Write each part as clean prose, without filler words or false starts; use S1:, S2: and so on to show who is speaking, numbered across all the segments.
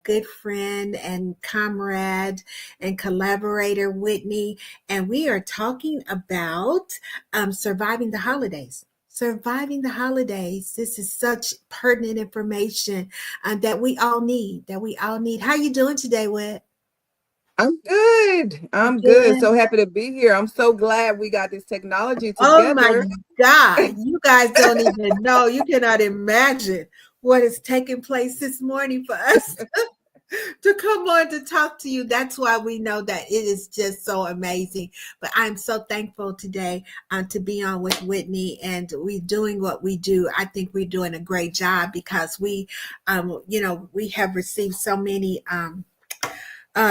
S1: good friend and comrade and collaborator, Whitney, and we are talking about surviving the holidays. Surviving the holidays. This is such pertinent information that we all need. That we all need. How you doing today, Whit?
S2: I'm good.
S1: You
S2: I'm good.
S1: good?
S2: So happy to be here. I'm so glad we got this technology
S1: Oh my
S2: together.
S1: God. You guys don't even know. You cannot imagine what is taking place this morning for us to come on to talk to you. That's why we know that it is just so amazing. But I'm so thankful today to be on with Whitney, and we doing what we do. I think we're doing a great job because we have received so many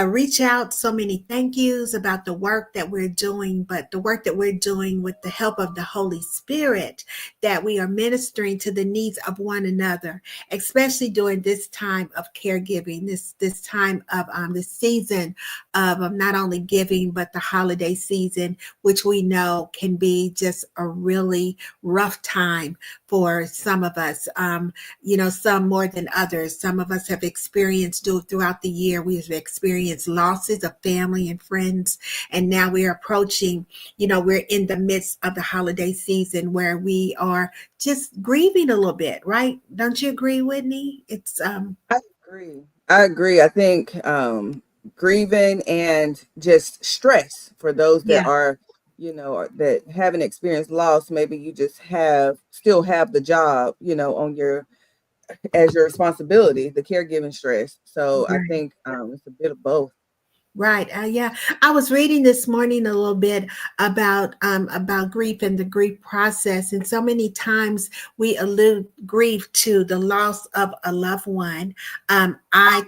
S1: reach out, so many thank yous about the work that we're doing, but the work that we're doing with the help of the Holy Spirit, that we are ministering to the needs of one another, especially during this time of caregiving, this time of this season of not only giving, but the holiday season, which we know can be just a really rough time for some of us. Some more than others. Some of us have experienced throughout the year, we've experienced losses of family and friends. And now we're approaching, we're in the midst of the holiday season where we are just grieving a little bit, right? Don't you agree, Whitney?
S2: I agree. I agree. I think grieving and just stress for those that
S1: Yeah.
S2: are, that haven't experienced loss. Maybe you just still have the job, on as your responsibility, the caregiving stress. So I
S1: Right.
S2: think it's a bit of both.
S1: Right. Yeah. I was reading this morning a little bit about grief and the grief process, and so many times we allude grief to the loss of a loved one. I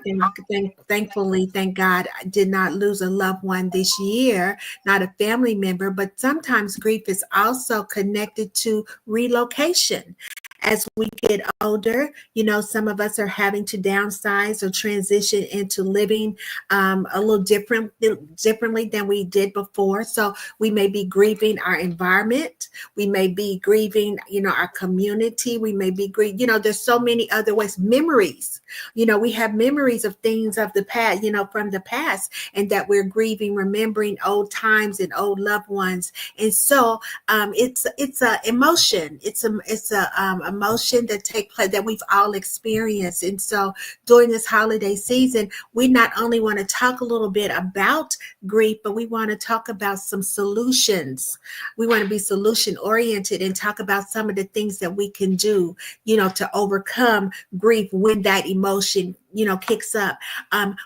S1: thankfully, thank God, I did not lose a loved one this year, not a family member. But sometimes grief is also connected to relocation. As we get older, some of us are having to downsize or transition into living a little differently than we did before. So we may be grieving our environment. We may be grieving, our community. We may be grieving, there's so many other ways. Memories, we have memories of things of the past, from the past, and that we're grieving, remembering old times and old loved ones. And so it's a emotion. It's a emotion that take place that we've all experienced. And so during this holiday season, we not only want to talk a little bit about grief, but we want to talk about some solutions. We want to be solution oriented and talk about some of the things that we can do, to overcome grief when that emotion, kicks up.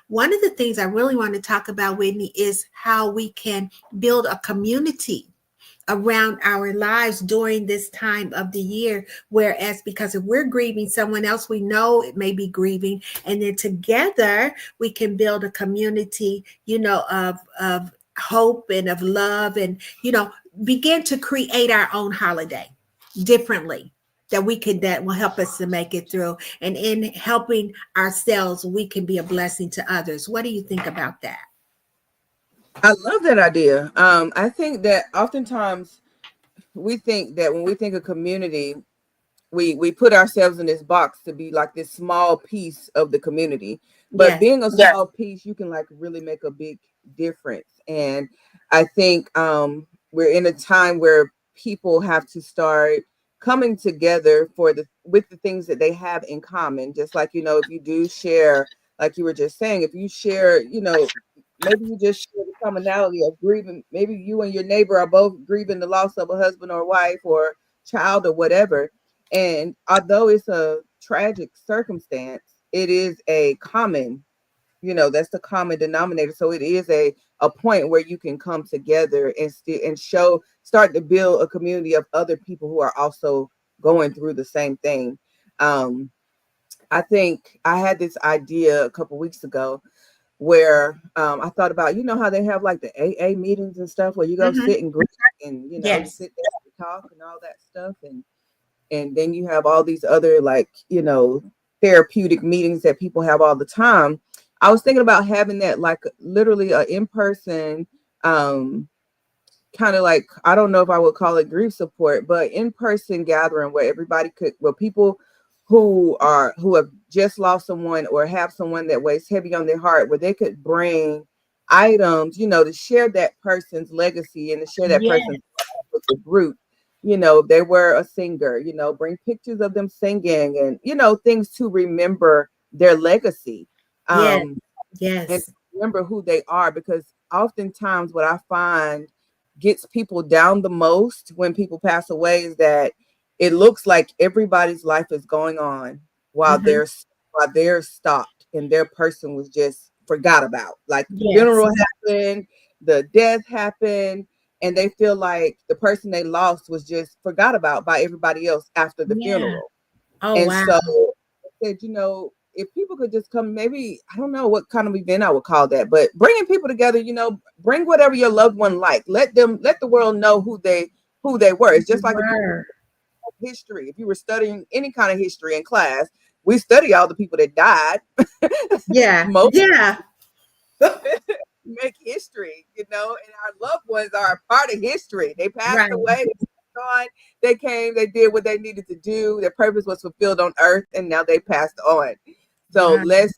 S1: One of the things I really want to talk about, Whitney, is how we can build a community around our lives during this time of the year. Whereas, because if we're grieving, someone else we know it may be grieving, and then together we can build a community, of hope and of love, and begin to create our own holiday differently. That will help us to make it through. And in helping ourselves, we can be a blessing to others. What do you think about that?
S2: I love that idea. I think that oftentimes we think that when we think of community, we put ourselves in this box to be like this small piece of the community. But
S1: Yes.
S2: being a small piece, you can like really make a big difference. And I think we're in a time where people have to start coming together with the things that they have in common. Just like, if you do share, like you were just saying, if you share, maybe you just share the commonality of grieving. Maybe you and your neighbor are both grieving the loss of a husband or wife or child or whatever. And although it's a tragic circumstance, it is a common, that's the common denominator. So it is a point where you can come together and start to build a community of other people who are also going through the same thing. Um, I think I had this idea a couple weeks ago where I thought about, how they have like the AA meetings and stuff where you go
S1: Mm-hmm.
S2: sit and grieve and, you
S1: Yes.
S2: sit there and talk and all that stuff. And then you have all these other like, therapeutic meetings that people have all the time. I was thinking about having that like literally a in-person kind of like, I don't know if I would call it grief support, but in-person gathering where people who have just lost someone or have someone that weighs heavy on their heart, where they could bring items, to share that person's legacy and to share that
S1: Yes,
S2: person's life with the group. They were a singer, bring pictures of them singing and, things to remember their legacy.
S1: yes,
S2: Um, and
S1: yes,
S2: remember who they are, because oftentimes what I find gets people down the most when people pass away is that it looks like everybody's life is going on while
S1: hmm,
S2: they're stopped and their person was just forgot about. Like the
S1: yes,
S2: funeral happened, the death happened, and they feel like the person they lost was just forgot about by everybody else after the
S1: yeah.
S2: funeral.
S1: Oh,
S2: And
S1: wow.
S2: so I said, if people could just come, maybe, I don't know what kind of event I would call that, but bringing people together, bring whatever your loved one like. Let the world know who they were. It's just like if you
S1: Word.
S2: history, if you were studying any kind of history in class, we study all the people that died.
S1: Yeah,
S2: Most
S1: yeah,
S2: make history, and our loved ones are a part of history. They passed
S1: right.
S2: away, they passed on, they came, they did what they needed to do. Their purpose was fulfilled on earth, and now they passed on. So
S1: Right,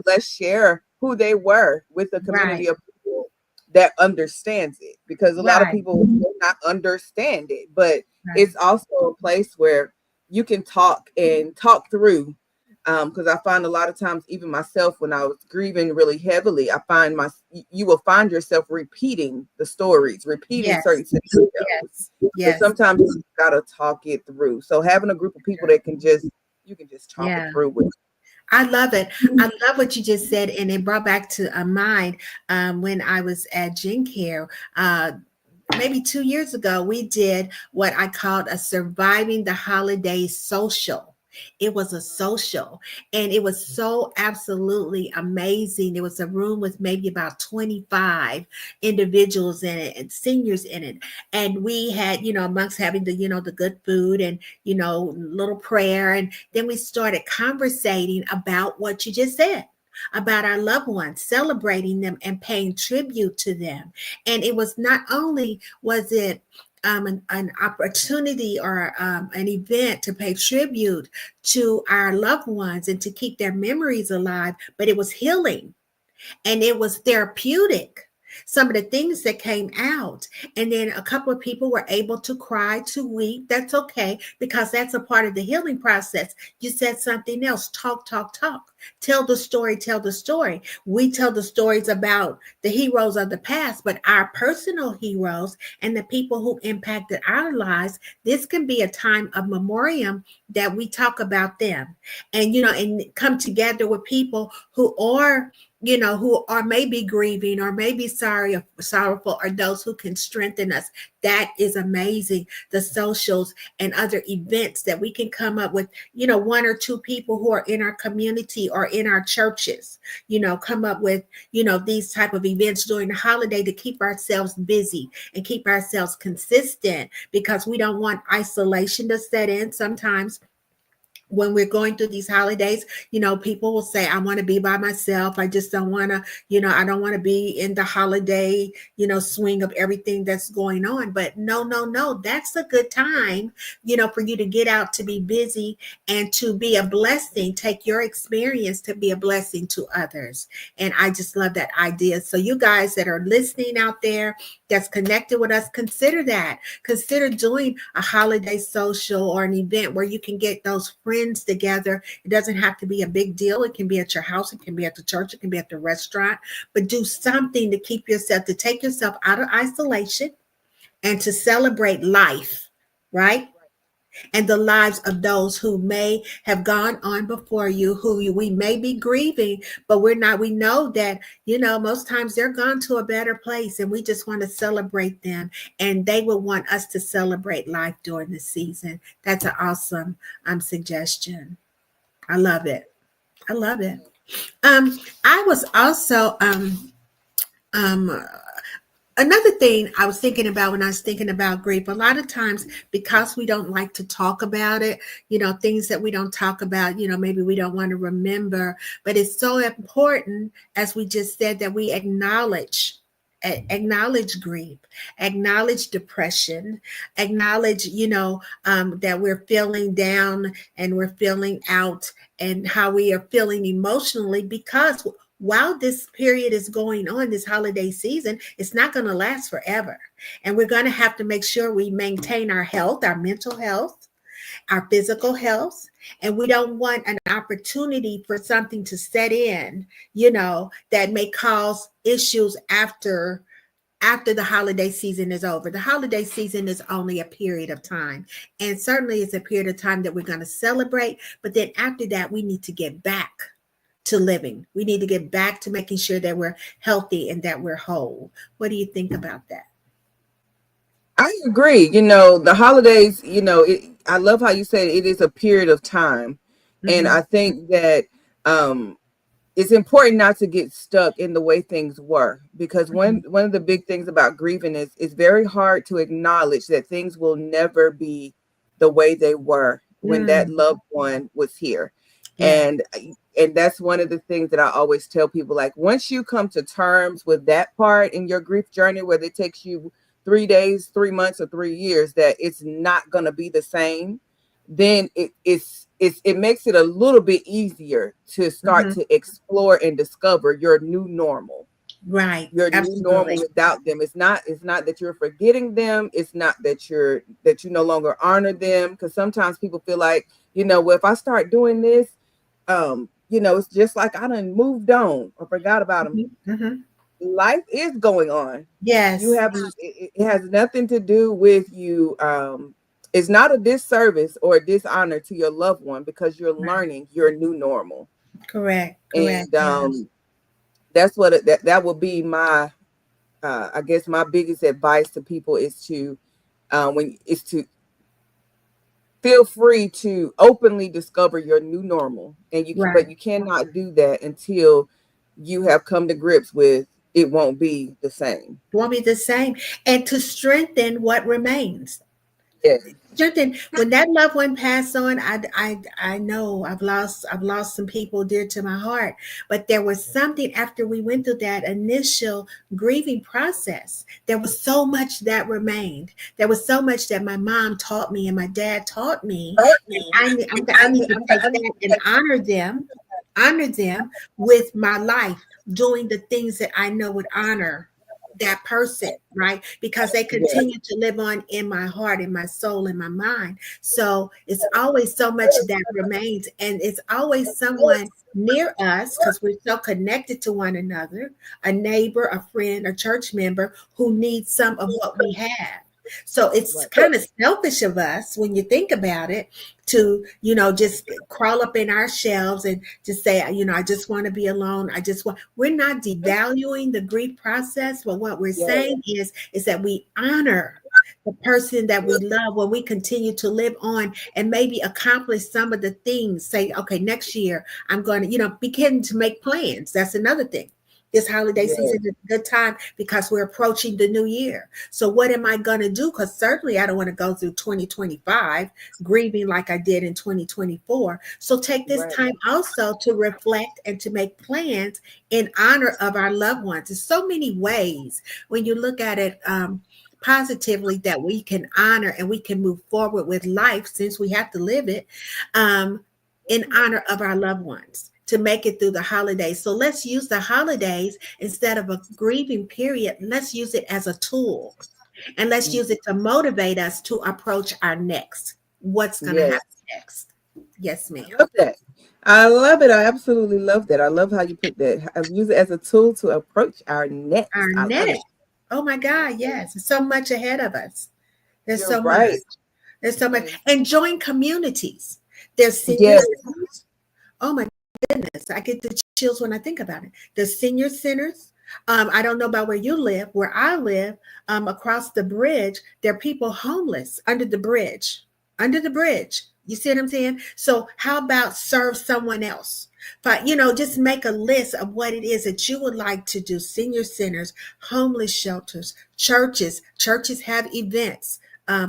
S2: let's share who they were with a
S1: right,
S2: community of people that understands it, because a lot of
S1: right,
S2: people will not understand it, but
S1: right.
S2: it's also a place where you can talk through, because I find a lot of times, even myself, when I was grieving really heavily, I find you will find yourself repeating the stories, repeating certain
S1: Yes,
S2: scenarios.
S1: yes,
S2: So
S1: yes,
S2: sometimes you gotta talk it through. So having a group of people that you can just talk it
S1: yeah.
S2: through with.
S1: I love it. I love what you just said, and it brought back to mind when I was at Gen Care. Maybe 2 years ago, we did what I called a surviving the holidays social. It was a social, and it was so absolutely amazing. There was a room with maybe about 25 individuals in it and seniors in it. And we had, amongst having the good food and, little prayer. And then we started conversating about what you just said about our loved ones, celebrating them and paying tribute to them. And it was not only was it an opportunity or an event to pay tribute to our loved ones and to keep their memories alive, but it was healing and it was therapeutic. Some of the things that came out, and then a couple of people were able to cry, to weep. That's okay because that's a part of the healing process. You said something else: talk, talk, talk. Tell the story, tell the story. We tell the stories about the heroes of the past, but our personal heroes and the people who impacted our lives, this can be a time of memoriam that we talk about them, and and come together with people who are maybe grieving or maybe sorry or sorrowful, or those who can strengthen us. That is amazing. The socials and other events that we can come up with, one or two people who are in our community or in our churches, come up with, these type of events during the holiday to keep ourselves busy and keep ourselves consistent, because we don't want isolation to set in sometimes when we're going through these holidays. People will say, I want to be by myself. I just don't want to, I don't want to be in the holiday, swing of everything that's going on. But no, no, no, that's a good time, for you to get out, to be busy, and to be a blessing. Take your experience to be a blessing to others. And I just love that idea. So you guys that are listening out there, that's connected with us, consider that. Consider doing a holiday social or an event where you can get those friends together. It doesn't have to be a big deal. It can be at your house, it can be at the church, it can be at the restaurant, but do something to keep yourself, to take yourself out of isolation and to celebrate life, right? And the lives of those who may have gone on before you, who we may be grieving, but we're not. We know that, most times they're gone to a better place, and we just want to celebrate them. And they will want us to celebrate life during the season. That's an awesome suggestion. I love it. I love it. I was also um another thing I was thinking about when I was thinking about grief. A lot of times, because we don't like to talk about it, things that we don't talk about, maybe we don't want to remember, but it's so important, as we just said, that we acknowledge. acknowledge grief, acknowledge depression, acknowledge, that we're feeling down and we're feeling out, and how we are feeling emotionally, because while this period is going on, this holiday season, it's not going to last forever. And we're going to have to make sure we maintain our health, our mental health, our physical health. And we don't want an opportunity for something to set in, that may cause issues after the holiday season is over. The holiday season is only a period of time. And certainly it's a period of time that we're going to celebrate. But then after that, we need to get back to living. We need to get back to making sure that we're healthy and that we're whole. What do you think about that?
S2: I agree. The holidays, I love how you said it is a period of time. And
S1: Mm-hmm.
S2: I think that um, it's important not to get stuck in the way things were, because
S1: Mm-hmm.
S2: one of the big things about grieving is it's very hard to acknowledge that things will never be the way they were when that
S1: Mm,
S2: loved one was here.
S1: yeah.
S2: And that's one of the things that I always tell people, like, once you come to terms with that part in your grief journey, whether it takes you 3 days, 3 months, or 3 years, that it's not going to be the same, then it makes it a little bit easier to start
S1: Mm-hmm.
S2: to explore and discover your new normal,
S1: Right.
S2: your new normal
S1: Absolutely.
S2: without them. It's not that you're forgetting them. It's not that you no longer honor them, because sometimes people feel like, well, if I start doing this, it's just like I done moved on or forgot about them.
S1: Mm-hmm. Mm-hmm.
S2: Life is going on. You
S1: Yes.
S2: have it has nothing to do with you. It's not a disservice or a dishonor to your loved one, because you're
S1: Right.
S2: learning your new normal.
S1: Correct. Correct.
S2: And that's what that will be my I guess my biggest advice to people is to when is to feel free to openly discover your new normal. And
S1: Right.
S2: but you cannot do that until you have come to grips with it won't be the same.
S1: Won't be the same. And to strengthen what remains.
S2: Yes.
S1: Strengthen when that loved one passed on. I know I've lost some people dear to my heart, but there was something after we went through that initial grieving process. There was so much that remained. There was so much that my mom taught me and my dad taught me, and I need to take that and honor them with my life, doing the things that I know would honor that person, right? Because they
S2: Yes.
S1: continue to live on in my heart, in my soul, in my mind. So it's always so much that remains, and it's always someone near us because we're so connected to one another, a neighbor, a friend, a church member who needs some of what we have. So it's
S2: Right.
S1: kind of selfish of us when you think about it to, just crawl up in our shelves and just say, I just want to be alone. We're not devaluing the grief process, but what we're
S2: Yes.
S1: saying is that we honor the person that we love when we continue to live on and maybe accomplish some of the things. Say, okay, next year I'm going to, begin to make plans. That's another thing. This holiday
S2: Yes.
S1: season is a good time because we're approaching the new year. So what am I going to do? Because certainly I don't want to go through 2025 grieving like I did in 2024. So take this
S2: Right.
S1: time also to reflect and to make plans in honor of our loved ones. There's so many ways when you look at it positively that we can honor and we can move forward with life since we have to live it um, in honor of our loved ones to make it through the holidays. So let's use the holidays instead of a grieving period. Let's use it as a tool, and let's use it to motivate us to approach our next. What's going to
S2: Yes.
S1: happen next? Yes,
S2: I
S1: ma'am.
S2: love that. I love it. I absolutely love that. I love how you put that. I use it as a tool to approach our
S1: Our
S2: next. I love it.
S1: next. Oh my God, yes. There's so much ahead of us. There's
S2: You're
S1: so much.
S2: right.
S1: There's so much.
S2: Yes.
S1: And join communities. There's senior
S2: Yes.
S1: centers. Oh my goodness. I get the chills when I think about it. There's senior centers. I don't know about where you live. Where I live, across the bridge, there are people homeless under the bridge. Under the bridge. You see what I'm saying? So how about serve someone else? But just make a list of what it is that you would like to do. Senior centers, homeless shelters, churches. Churches have events.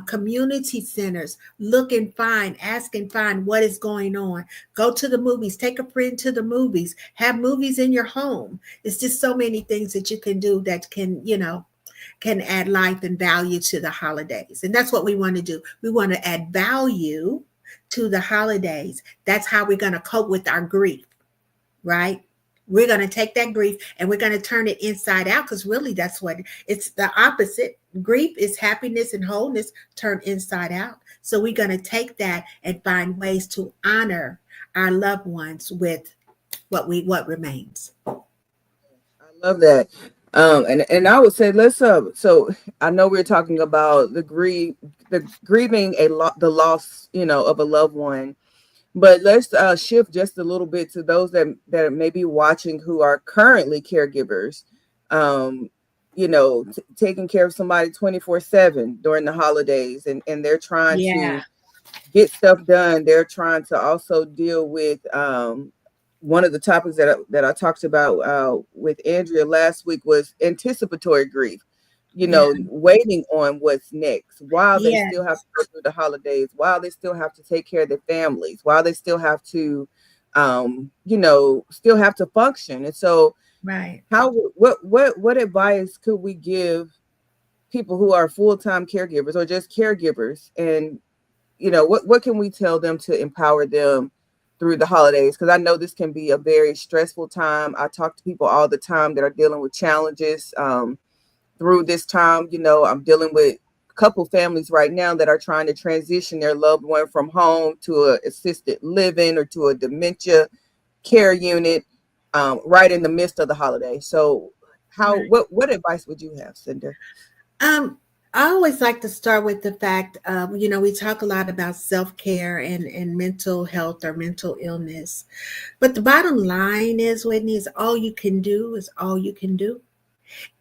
S1: community centers. Look and find, ask and find what is going on. Go to the movies, take a friend to the movies, have movies in your home. It's just so many things that you can do that can, can add life and value to the holidays. And that's what we want to do. We want to add value to the holidays. That's how we're going to cope with our grief, right? We're going to take that grief and we're going to turn it inside out, because really that's what it's the opposite. Grief is happiness and wholeness turned inside out. So we're going to take that and find ways to honor our loved ones with what remains.
S2: I love that. And I would say let's so I know we're talking about the grieving the loss, of a loved one. But let's shift just a little bit to those that may be watching who are currently caregivers, um, taking care of somebody 24/7 during the holidays, and they're trying
S1: Yeah.
S2: to get stuff done. They're trying to also deal with one of the topics that I talked about with Andrea last week was anticipatory grief.
S1: Yeah.
S2: Waiting on what's next while they
S1: Yeah.
S2: still have to go through the holidays, while they still have to take care of their families, while they still have to, still have to function. And so,
S1: Right.
S2: how what advice could we give people who are full time caregivers or just caregivers, and what can we tell them to empower them through the holidays? Because I know this can be a very stressful time. I talk to people all the time that are dealing with challenges through this time. I'm dealing with a couple families right now that are trying to transition their loved one from home to a assisted living or to a dementia care unit right in the midst of the holiday. So
S1: Right.
S2: what advice would you have, Cinder?
S1: Um, I always like to start with the fact, we talk a lot about self-care and mental health or mental illness. But the bottom line is, Whitney, is all you can do is all you can do.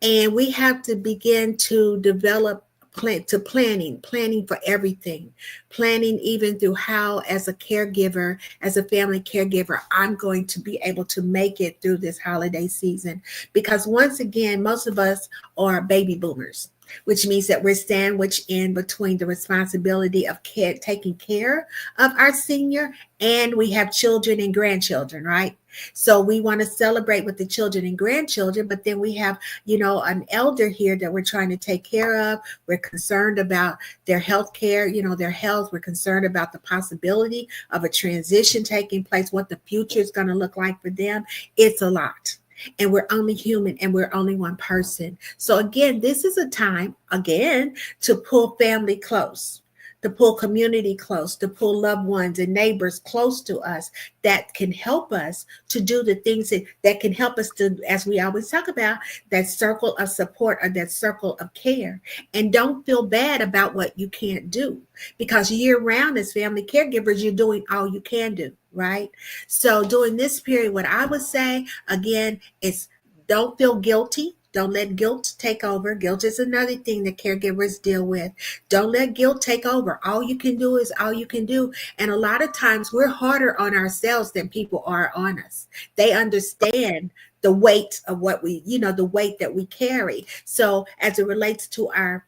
S1: And we have to begin to develop planning for everything, planning even through how, as a caregiver, as a family caregiver, I'm going to be able to make it through this holiday season. Because once again, most of us are baby boomers, which means that we're sandwiched in between the responsibility of taking care of our senior, and we have children and grandchildren, right? So we want to celebrate with the children and grandchildren, but then we have, an elder here that we're trying to take care of. We're concerned about their health care, their health. We're concerned about the possibility of a transition taking place, what the future is going to look like for them. It's a lot. And we're only human and we're only one person. So again, this is a time, again, to pull family close, to pull community close, to pull loved ones and neighbors close to us that can help us to do the things that can help us to, as we always talk about, that circle of support or that circle of care. And don't feel bad about what you can't do, because year round as family caregivers, you're doing all you can do, right? So during this period, what I would say again is, don't feel guilty. Don't let guilt take over. Guilt is another thing that caregivers deal with. Don't let guilt take over. All you can do is all you can do. And a lot of times we're harder on ourselves than people are on us. They understand the weight of what the weight that we carry. So as it relates to our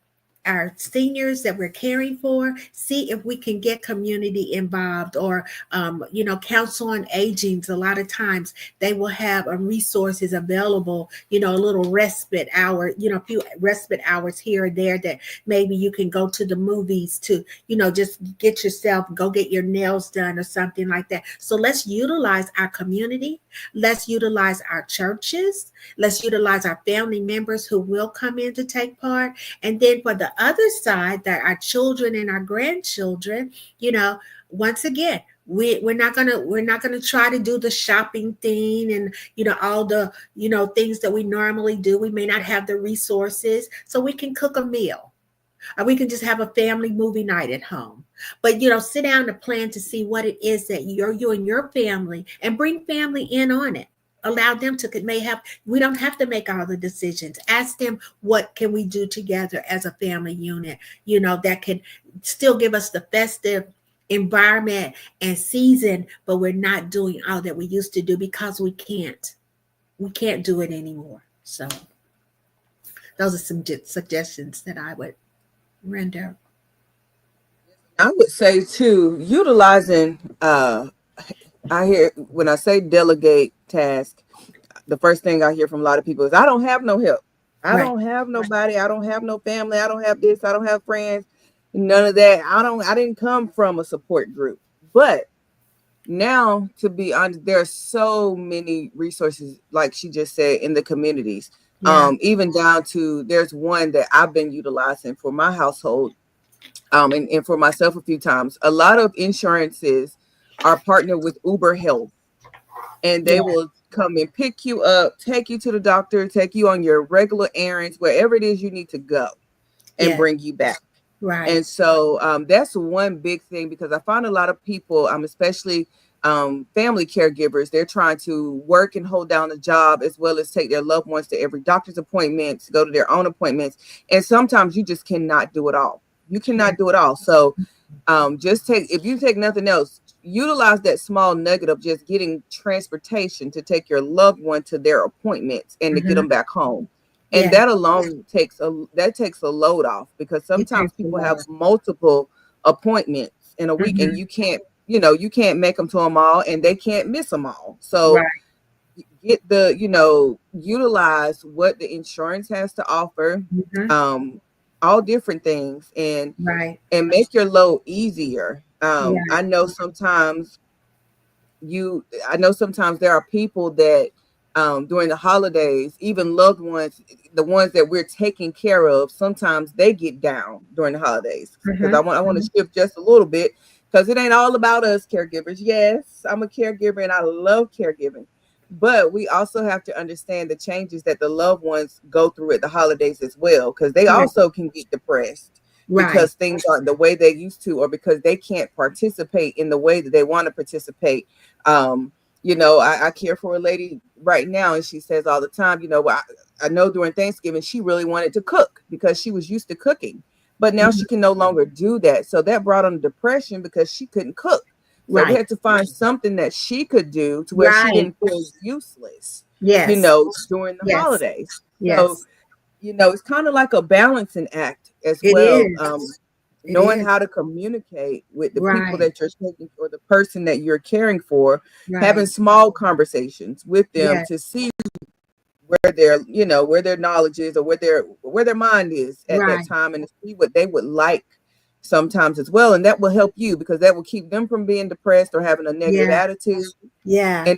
S1: seniors that we're caring for, see if we can get community involved, or council on aging. A lot of times they will have resources available, a little respite hour, a few respite hours here or there, that maybe you can go to the movies to, just get yourself, go get your nails done or something like that. So let's utilize our community. Let's utilize our churches. Let's utilize our family members who will come in to take part. And then for the other side, that our children and our grandchildren, once again, we're not gonna try to do the shopping thing and all the things that we normally do. We may not have the resources, so we can cook a meal, or we can just have a family movie night at home. But sit down to plan to see what it is that you and your family, and bring family in on it. Allow them to, may have, we don't have to make all the decisions. Ask them, what can we do together as a family unit, that can still give us the festive environment and season, but we're not doing all that we used to do, because we can't do it anymore. So those are some suggestions that I would render.
S2: I would say too, utilizing I hear when I say delegate task, the first thing I hear from a lot of people is I don't have no help. I
S1: Right.
S2: don't have nobody. I don't have no family. I don't have this. I don't have friends. None of that. I didn't come from a support group. But now, to be honest, there are so many resources, like she just said, in the communities.
S1: Yeah.
S2: Even down to there's one that I've been utilizing for my household, and for myself a few times. A lot of insurances are partnered with Uber Health, and they
S1: Yeah.
S2: will come and pick you up, take you to the doctor, take you on your regular errands, wherever it is you need to go, and
S1: Yeah.
S2: bring you back.
S1: Right.
S2: And so that's one big thing, because I find a lot of people, especially family caregivers, they're trying to work and hold down a job as well as take their loved ones to every doctor's appointment, to go to their own appointments. And sometimes you just cannot do it all. You
S1: Yeah.
S2: cannot do it all. So just if you take nothing else, utilize that small nugget of just getting transportation to take your loved one to their appointments and to get
S1: Hmm.
S2: them back home. And
S1: Yeah.
S2: that alone takes a load off, because
S1: It
S2: sometimes
S1: takes a
S2: people have
S1: lot.
S2: multiple appointments in a week, and
S1: Hmm.
S2: you can't make them to them all, and they can't miss them all. So
S1: Right.
S2: utilize what the insurance has to offer,
S1: Hmm.
S2: um all different things, and
S1: Right.
S2: make your load easier.
S1: Yeah.
S2: I know sometimes there are people that during the holidays, even loved ones, the ones that we're taking care of, sometimes they get down during the holidays. Because
S1: Hmm.
S2: I want to shift just a little bit, because it ain't all about us caregivers. Yes, I'm a caregiver and I love caregiving. But we also have to understand the changes that the loved ones go through at the holidays as well, because they
S1: Right.
S2: also can get depressed
S1: Right.
S2: because things aren't the way they used to, or because they can't participate in the way that they want to participate. um I care for a lady right now, and she says all the time, I know during Thanksgiving she really wanted to cook because she was used to cooking, but now she
S1: Hmm.
S2: can no longer do that. So that brought on depression because she couldn't cook. So we
S1: Right.
S2: had to find something that she could do to where she
S1: Right.
S2: didn't feel useless,
S1: Yes.
S2: during the
S1: Yes.
S2: holidays. So
S1: Yes.
S2: it's kind of like a balancing act as
S1: It
S2: well.
S1: is. It
S2: Knowing
S1: is.
S2: how to communicate with the people
S1: Right.
S2: that you're taking, or the person that you're caring for, having
S1: Right.
S2: small conversations with them
S1: Yeah.
S2: to see where their knowledge is, or where their mind is at that
S1: Right.
S2: time, and to see what they would like sometimes as well. And that will help you, because that will keep them from being depressed or having a negative
S1: Yeah.
S2: attitude.
S1: Yeah.
S2: And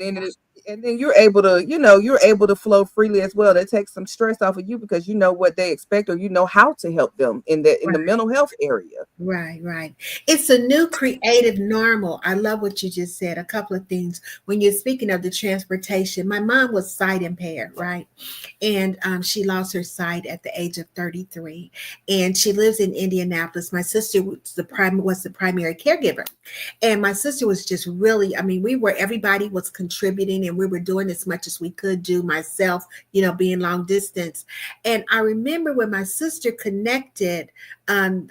S2: then you're able to flow freely as well. That takes some stress off of you, because you know what they expect, or you know how to help them in the mental health area.
S1: Right, right. It's a new creative normal. I love what you just said. A couple of things. When you're speaking of the transportation, my mom was sight impaired, right? And she lost her sight at the age of 33. And she lives in Indianapolis. My sister was the primary caregiver. And my sister was just really, I mean, everybody was contributing and we were doing as much as we could do, myself, being long distance. And I remember when my sister connected through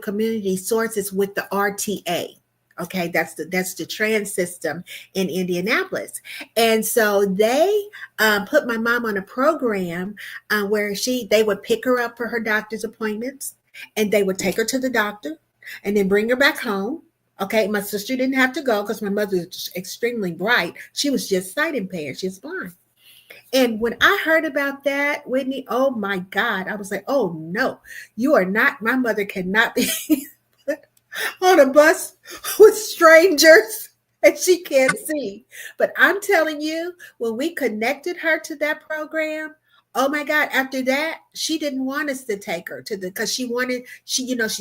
S1: community sources with the RTA. Okay, that's the trans system in Indianapolis, and so they put my mom on a program where they would pick her up for her doctor's appointments, and they would take her to the doctor, and then bring her back home. Okay, my sister didn't have to go because my mother was extremely bright. She was just sight impaired. She's blind. And when I heard about that, Whitney, oh my God, I was like, oh no, you are not, my mother cannot be on a bus with strangers and she can't see. But I'm telling you, when we connected her to that program, oh my God, after that, she didn't want us to take her to because she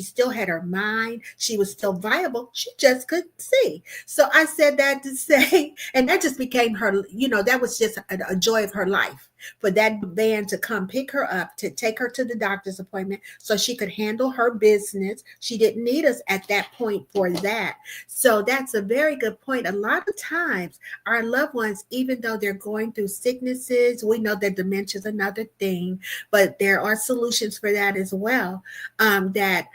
S1: still had her mind. She was still viable. She just couldn't see. So I said that to say, and that just became her, that was just a joy of her life for that van to come pick her up, to take her to the doctor's appointment so she could handle her business. She didn't need us at that point for that. So that's a very good point. A lot of times, our loved ones, even though they're going through sicknesses, we know that dementia is another thing, but there are solutions for that as well. That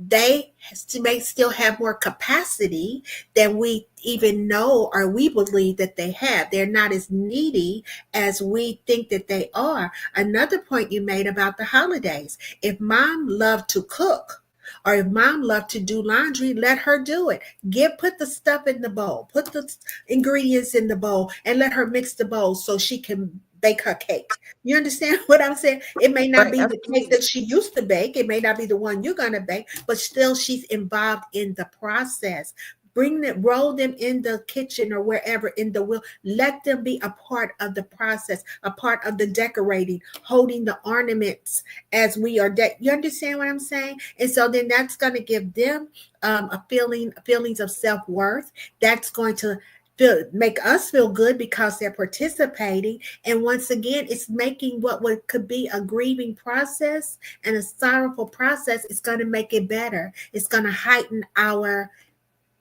S1: they may still have more capacity than we even know or we believe that they have. They're not as needy as we think that they are. Another point you made about the holidays. If mom loved to cook, Or if mom loved to do laundry, let her do it. Put the stuff in the bowl, put the ingredients in the bowl, and let her mix the bowl so she can bake her cake. You understand what I'm saying? It may not
S2: Right,
S1: be the cake
S2: absolutely.
S1: that she used to bake, it may not be the one you're going to bake, but still she's involved in the process. Bring them, roll them in the kitchen or wherever in the wheel. Let them be a part of the process, a part of the decorating, holding the ornaments as we are. You understand what I'm saying? And so then that's going to give them feelings of self worth. That's going to make us feel good because they're participating. And once again, it's making what could be a grieving process and a sorrowful process. It's going to make it better. It's going to heighten our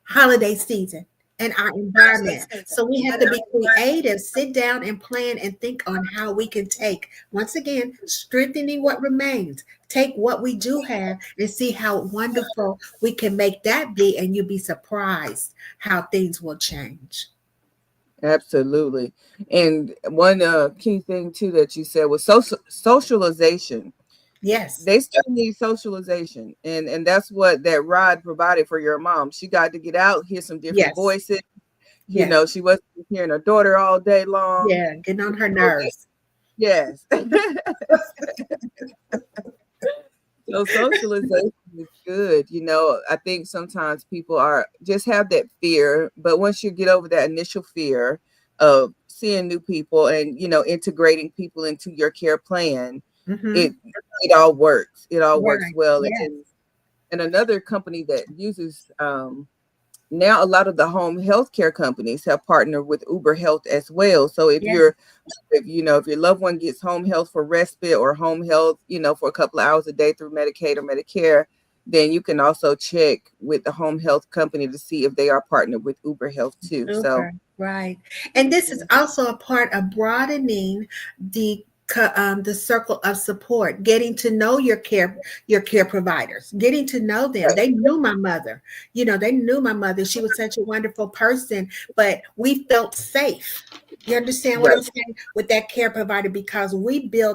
S1: holiday season and our environment. So we have to be creative, sit down and plan and think on how we can take, once again, strengthening what remains. Take what we do have and see how wonderful we can make that be, and you'll be surprised how things will change.
S2: Absolutely. And one key thing too that you said was socialization.
S1: Yes,
S2: They still need socialization, and that's what that ride provided for your mom. She got to get out, hear some different
S1: yes,
S2: voices.
S1: yes,
S2: She wasn't hearing her daughter all day long.
S1: yeah, getting on her nerves.
S2: Yes. So socialization is good. I think sometimes people are just have that fear, but once you get over that initial fear of seeing new people and integrating people into your care plan,
S1: Mm-hmm.
S2: it all works. It all works
S1: Right.
S2: well.
S1: Yes.
S2: And another company that uses now a lot of the home health care companies have partnered with Uber Health as well. So
S1: Yes.
S2: if your loved one gets home health for respite or home health, for a couple of hours a day through Medicaid or Medicare, then you can also check with the home health company to see if they are partnered with Uber Health too. So
S1: Super, right. And this is also a part of broadening the the circle of support, getting to know your care providers, getting to know them. They knew my mother. They knew my mother. She was such a wonderful person, but we felt safe. You understand what
S2: right,
S1: I'm saying with that care provider because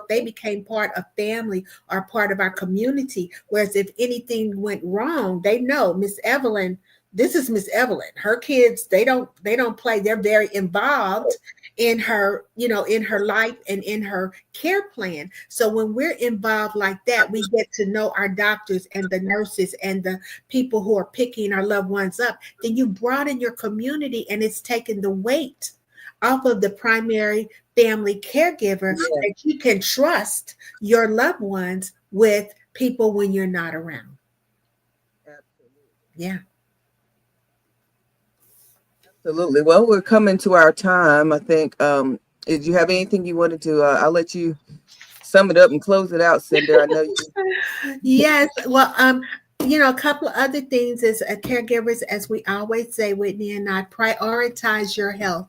S1: they became part of family or part of our community. Whereas if anything went wrong, they know Miss Evelyn, this is Miss Evelyn. Her kids, they don't play. They're very involved in her, in her life and in her care plan. So when we're involved like that, we get to know our doctors and the nurses and the people who are picking our loved ones up. Then you broaden your community and it's taken the weight off of the primary family caregiver
S2: yeah,
S1: that you can trust your loved ones with people when you're not around.
S2: absolutely.
S1: Yeah.
S2: Absolutely. Well, we're coming to our time. I think. Did you have anything you wanted to? I'll let you sum it up and close it out, Cinder. I know you.
S1: Yes. Well, a couple of other things as caregivers, as we always say, Whitney and I, prioritize your health,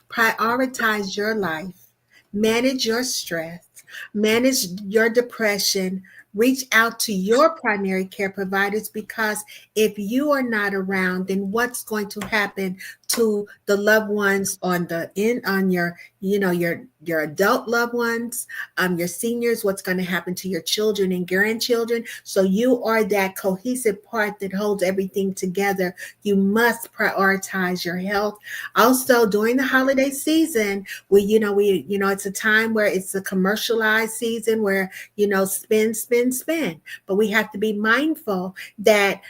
S1: prioritize your life, manage your stress, manage your depression, reach out to your primary care providers because if you are not around, then what's going to happen to the loved ones on your adult loved ones, your seniors, what's going to happen to your children and grandchildren. So you are that cohesive part that holds everything together. You must prioritize your health. Also, during the holiday season, it's a time where it's a commercialized season where, spend, spend, spend. But we have to be mindful that,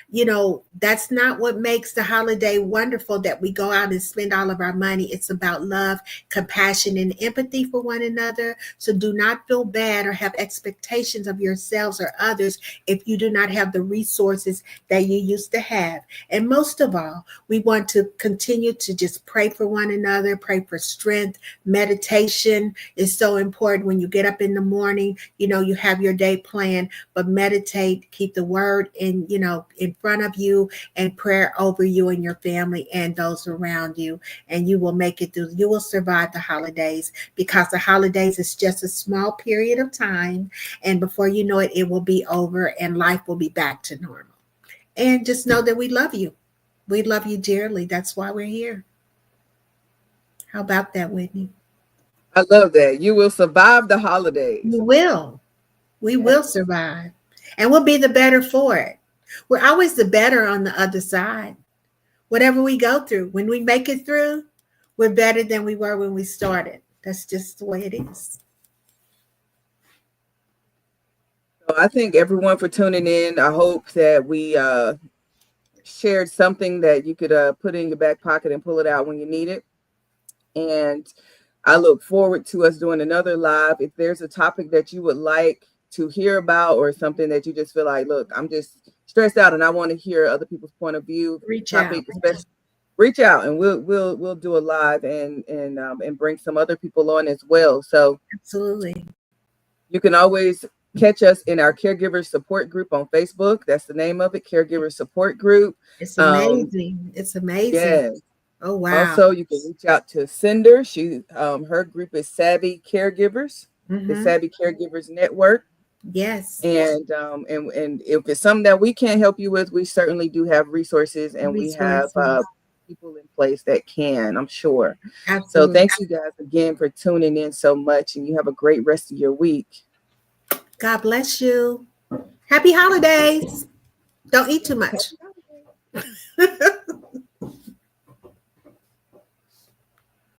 S1: that's not what makes the holiday wonderful, that we go out and spend all of our money. It's about love, compassion, and empathy for one another. So do not feel bad or have expectations of yourselves or others if you do not have the resources that you used to have. And most of all, we want to continue to just pray for one another, pray for strength. Meditation is so important. When you get up in the morning, you have your day planned, but meditate, keep the word in front of you and prayer over you and your family and those around you, and you will make it through. You will survive the holidays because the holidays is just a small period of time, and before you know it, it will be over and life will be back to normal. And just know that we love you. We love you dearly. That's why we're here. How about that, Whitney?
S2: I love that. You will survive the holidays.
S1: You will. We
S2: Yes.
S1: will survive. And we'll be the better for it. We're always the better on the other side. Whatever we go through, when we make it through, we're better than we were when we started. That's just the way it is.
S2: So I thank everyone for tuning in. I hope that we shared something that you could put in your back pocket and pull it out when you need it. And I look forward to us doing another live. If there's a topic that you would like to hear about, or something that you just feel like, look, I'm just stressed out and I want to hear other people's point of view,
S1: Reach out.
S2: topic, especially, reach out and we'll do a live and bring some other people on as well. So
S1: Absolutely.
S2: you can always catch us in our caregiver support group on Facebook. That's the name of it, Caregiver Support Group.
S1: It's amazing. It's amazing.
S2: Yes.
S1: Oh, wow.
S2: Also, you can reach out to Sinder. She her group is Savvy Caregivers, the
S1: Mm-hmm.
S2: Savvy Caregivers Network.
S1: Yes.
S2: And if it's something that we can't help you with, we certainly do have resources, and we have
S1: Resources.
S2: people in place that can, I'm sure. So
S1: Absolutely.
S2: thank you guys again for tuning in so much, and you have a great rest of your week.
S1: God bless you. Happy holidays. Don't eat too
S2: Yes,
S1: much.
S2: happy holidays.